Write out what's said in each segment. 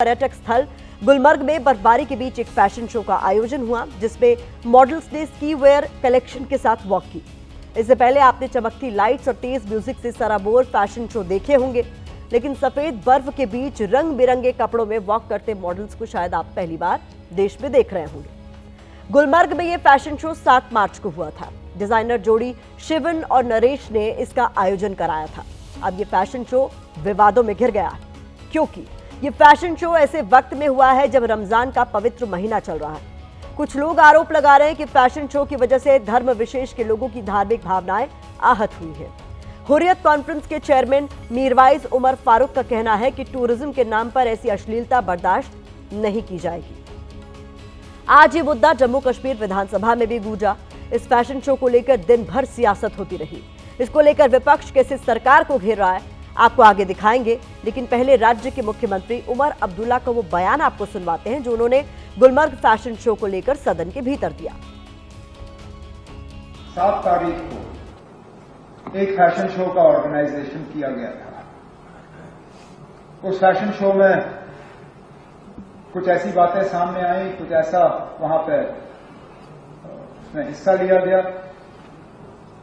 पर्यटक स्थल गुलमर्ग में बर्फबारी के बीच एक फैशन शो का आयोजन हुआ, जिसमें मॉडल्स ने स्की वेयर कलेक्शन के साथ वॉक की। इससे पहले आपने चमकती लाइट्स और तेज म्यूजिक से सराबोर फैशन शो देखे होंगे, लेकिन सफेद बर्फ के बीच रंग बिरंगे कपड़ों में वॉक करते मॉडल्स को शायद आप पहली बार देश में देख रहे होंगे। गुलमर्ग में यह फैशन शो 7 मार्च को हुआ था। डिजाइनर जोड़ी शिवन और नरेश ने इसका आयोजन कराया था। अब ये फैशन शो विवादों में घिर गया, क्योंकि ये फैशन शो ऐसे वक्त में हुआ है जब रमजान का पवित्र महीना चल रहा है। कुछ लोग आरोप लगा रहे हैं कि फैशन शो की वजह से धर्म विशेष के लोगों की धार्मिक भावनाएं आहत हुई है। हुर्रियत कॉन्फ्रेंस के चेयरमैन मीरवाइज उमर फारूक का कहना है कि टूरिज्म के नाम पर ऐसी अश्लीलता बर्दाश्त नहीं की जाएगी। आज ये मुद्दा जम्मू कश्मीर विधानसभा में भी गूंजा। इस फैशन शो को लेकर दिन भर सियासत होती रही। इसको लेकर विपक्ष कैसे सरकार को घेर रहा है, आपको आगे दिखाएंगे, लेकिन पहले राज्य के मुख्यमंत्री उमर अब्दुल्ला का वो बयान आपको सुनवाते हैं जो उन्होंने गुलमर्ग फैशन शो को लेकर सदन के भीतर दिया। 7 तारीख को एक फैशन शो का ऑर्गेनाइजेशन किया गया था। उस फैशन शो में कुछ ऐसी बातें सामने आई, कुछ ऐसा वहां पे उसमें हिस्सा लिया गया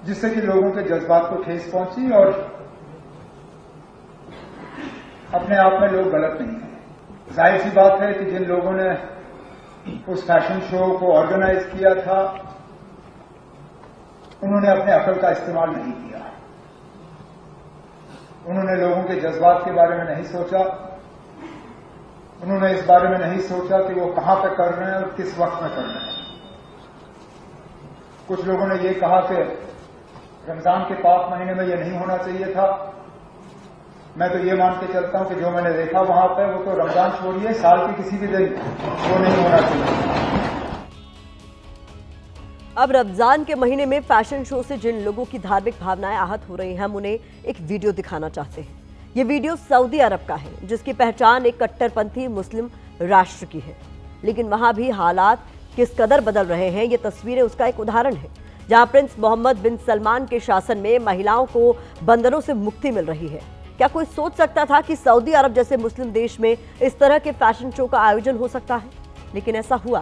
जिससे कि लोगों के जज्बात को ठेस पहुंची, और अपने आप में लोग गलत नहीं है। जाहिर सी बात है कि जिन लोगों ने उस फैशन शो को ऑर्गेनाइज किया था उन्होंने अपने अकल का इस्तेमाल नहीं किया। उन्होंने लोगों के जज्बात के बारे में नहीं सोचा। उन्होंने इस बारे में नहीं सोचा कि वो कहां पे कर रहे हैं और किस वक्त में कर रहे हैं। कुछ लोगों ने ये कहा कि रमजान के पाक महीने में ये नहीं होना चाहिए था। मैं तो ये मान के चलता हूं कि जो मैंने देखा वहां पे, वो तो रमजान छोड़िए, साल के किसी भी दिन वो नहीं होना चाहिए। अब रमजान के महीने में फैशन शो से जिन लोगों की धार्मिक भावनाएं आहत हो रही हैं, हम उन्हें एक वीडियो दिखाना चाहते हैं। ये वीडियो सऊदी अरब का है, जिसकी पहचान एक कट्टरपंथी मुस्लिम राष्ट्र की है, लेकिन वहां भी हालात किस कदर बदल रहे हैं, ये तस्वीरें उसका एक उदाहरण है, जहां प्रिंस मोहम्मद बिन सलमान के शासन में महिलाओं को बंधनों से मुक्ति मिल रही है। क्या कोई सोच सकता था कि सऊदी अरब जैसे मुस्लिम देश में इस तरह के फैशन शो का आयोजन हो सकता है? लेकिन ऐसा हुआ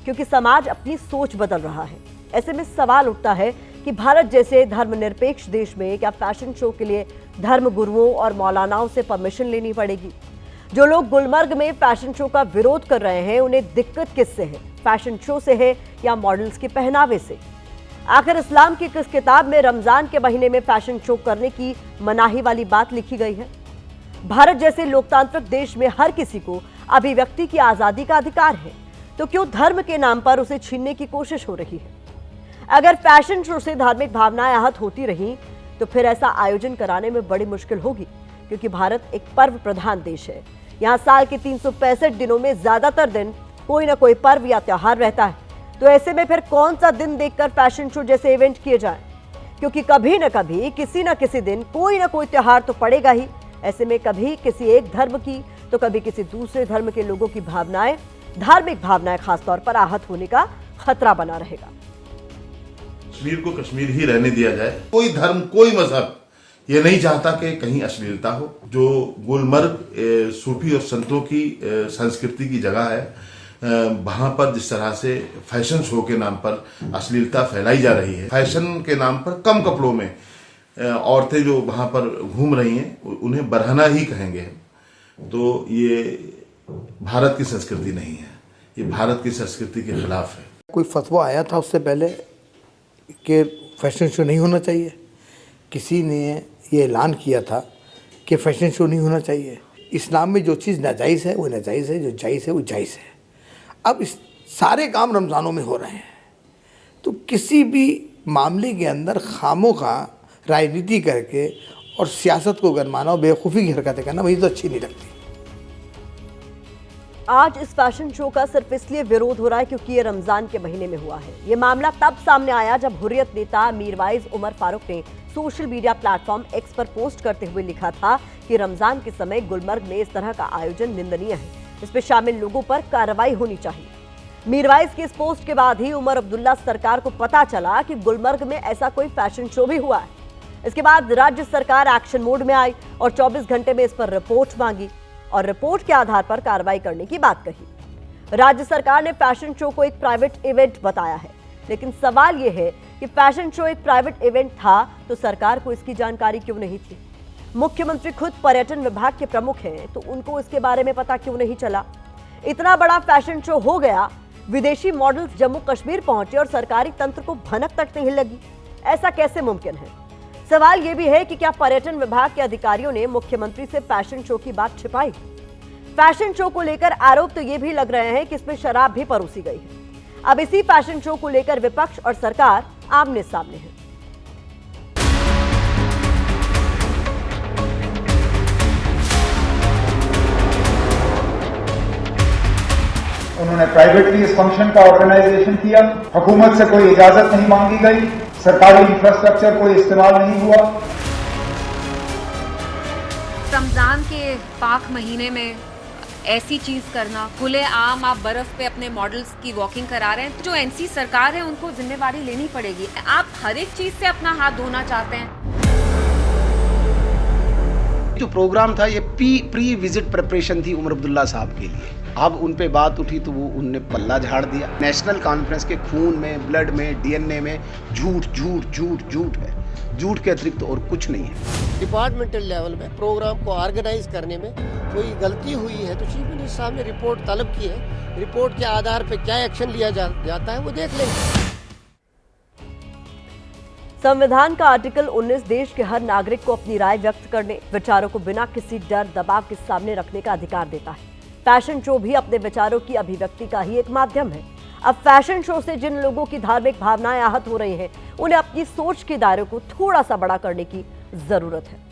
क्योंकि समाज अपनी सोच बदल रहा है। ऐसे में सवाल उठता है कि भारत जैसे धर्मनिरपेक्ष देश में क्या फैशन शो के लिए धर्म गुरुओं और मौलानाओं से परमिशन लेनी पड़ेगी? जो लोग गुलमर्ग में फैशन शो का विरोध कर रहे हैं, उन्हें दिक्कत किससे है? फैशन शो से है या मॉडल्स के पहनावे से? आखिर इस्लाम की किस किताब में रमजान के महीने में फैशन शो करने की मनाही वाली बात लिखी गई है? भारत जैसे लोकतांत्रिक देश में हर किसी को अभिव्यक्ति की आजादी का अधिकार है, तो क्यों धर्म के नाम पर उसे छीनने की कोशिश हो रही है? अगर फैशन शो से धार्मिक भावनाएं आहत होती रही तो फिर ऐसा आयोजन कराने में बड़ी मुश्किल होगी, क्योंकि भारत एक पर्व प्रधान देश है। यहाँ साल के 365 दिनों में ज्यादातर दिन कोई ना कोई पर्व या त्योहार रहता है। तो ऐसे में फिर कौन सा दिन देखकर फैशन शो जैसे इवेंट किए जाएं? क्योंकि कभी न कभी किसी न किसी दिन कोई ना कोई त्योहार तो पड़ेगा ही। ऐसे में कभी किसी एक धर्म की तो कभी किसी दूसरे धर्म के लोगों की भावनाएं, धार्मिक भावनाएं खासतौर पर आहत होने का खतरा बना रहेगा। कश्मीर को कश्मीर ही रहने दिया जाए। कोई धर्म, कोई मजहब ये नहीं चाहता कि कहीं अश्लीलता हो। जो गुलमर्ग सूफी और संतों की संस्कृति की जगह है, वहां पर जिस तरह से फैशन शो के नाम पर अश्लीलता फैलाई जा रही है, फैशन के नाम पर कम कपड़ों में औरतें जो वहां पर घूम रही हैं, उन्हें बरहना ही कहेंगे। तो ये भारत की संस्कृति नहीं है, ये भारत की संस्कृति के खिलाफ है। कोई फतवा आया था उससे पहले कि फैशन शो नहीं होना चाहिए? किसी ने ये ऐलान किया था कि फैशन शो नहीं होना चाहिए? इस्लाम में जो चीज़ नाजायज़ है वो नाजायज़ है, जो जायज़ है वो जायज़ है। अब इस सारे काम रमज़ानों में हो रहे हैं, तो किसी भी मामले के अंदर खामोखा राजनीति करके और सियासत को गरमाना और बेवकूफ़ी की हरकतें करना मुझे तो अच्छी नहीं लगती। आज इस फैशन शो का सिर्फ इसलिए विरोध हो रहा है क्योंकि ये रमजान के महीने में हुआ है। ये मामला तब सामने आया जब हुर्रियत नेता मीरवाइज उमर फारूक ने सोशल मीडिया प्लेटफॉर्म एक्स पर पोस्ट करते हुए लिखा था कि रमजान के समय गुलमर्ग में इस तरह का आयोजन निंदनीय है, इसमें शामिल लोगों पर कार्रवाई होनी चाहिए। मीरवाइज के इस पोस्ट के बाद ही उमर अब्दुल्ला सरकार को पता चला कि गुलमर्ग में ऐसा कोई फैशन शो भी हुआ है। इसके बाद राज्य सरकार एक्शन मोड में आई और 24 घंटे में इस पर रिपोर्ट मांगी। और रिपोर्ट के आधार पर कार्रवाई करने की बात कही। राज्य सरकार ने फैशन शो को एक प्राइवेट इवेंट बताया है, लेकिन सवाल यह है कि फैशन शो एक प्राइवेट इवेंट था तो सरकार को इसकी जानकारी क्यों नहीं थी? मुख्यमंत्री खुद पर्यटन विभाग के प्रमुख हैं, तो उनको इसके बारे में पता क्यों नहीं चला? इतना बड़ा फैशन शो हो गया, विदेशी मॉडल्स जम्मू कश्मीर पहुंचे और सरकारी तंत्र को भनक तक नहीं लगी। ऐसा कैसे मुमकिन है? सवाल यह भी है कि क्या पर्यटन विभाग के अधिकारियों ने मुख्यमंत्री से फैशन शो की बात छिपाई? फैशन शो को लेकर आरोप तो ये भी लग रहे हैं कि इसमें शराब भी परोसी गई है। अब इसी फैशन शो को लेकर विपक्ष और सरकार आमने सामने है। उन्होंने प्राइवेटली इस फंक्शन का ऑर्गेनाइजेशन किया, हुकूमत से कोई इजाजत नहीं मांगी गई, सरकारी इंफ्रास्ट्रक्चर कोई इस्तेमाल नहीं हुआ। रमजान के पाक महीने में ऐसी चीज करना, खुले आम आप बर्फ पे अपने मॉडल्स की वॉकिंग करा रहे हैं, जो एनसी सरकार है उनको जिम्मेवारी लेनी पड़ेगी। आप हर एक चीज से अपना हाथ धोना चाहते हैं। जो प्रोग्राम था ये प्री विजिट प्रिपरेशन थी उमर अब्दुल्ला साहब के लिए। अब उन पे बात उठी तो वो उनने पल्ला झाड़ दिया। नेशनल कॉन्फ्रेंस के खून में, ब्लड में, डीएनए में झूठ झूठ झूठ झूठ है। झूठ के अतिरिक्त और कुछ नहीं है। डिपार्टमेंटल लेवल में प्रोग्राम को ऑर्गेनाइज करने में कोई गलती हुई है तो चीफ मिनिस्टर साहब ने रिपोर्ट तलब की है। रिपोर्ट के आधार पर क्या एक्शन लिया जाता है वो देख लेंगे। संविधान का आर्टिकल 19 देश के हर नागरिक को अपनी राय व्यक्त करने, विचारों को बिना किसी डर दबाव के सामने रखने का अधिकार देता है। फैशन शो भी अपने विचारों की अभिव्यक्ति का ही एक माध्यम है। अब फैशन शो से जिन लोगों की धार्मिक भावनाएं आहत हो रही हैं, उन्हें अपनी सोच के दायरे को थोड़ा सा बड़ा करने की जरूरत है।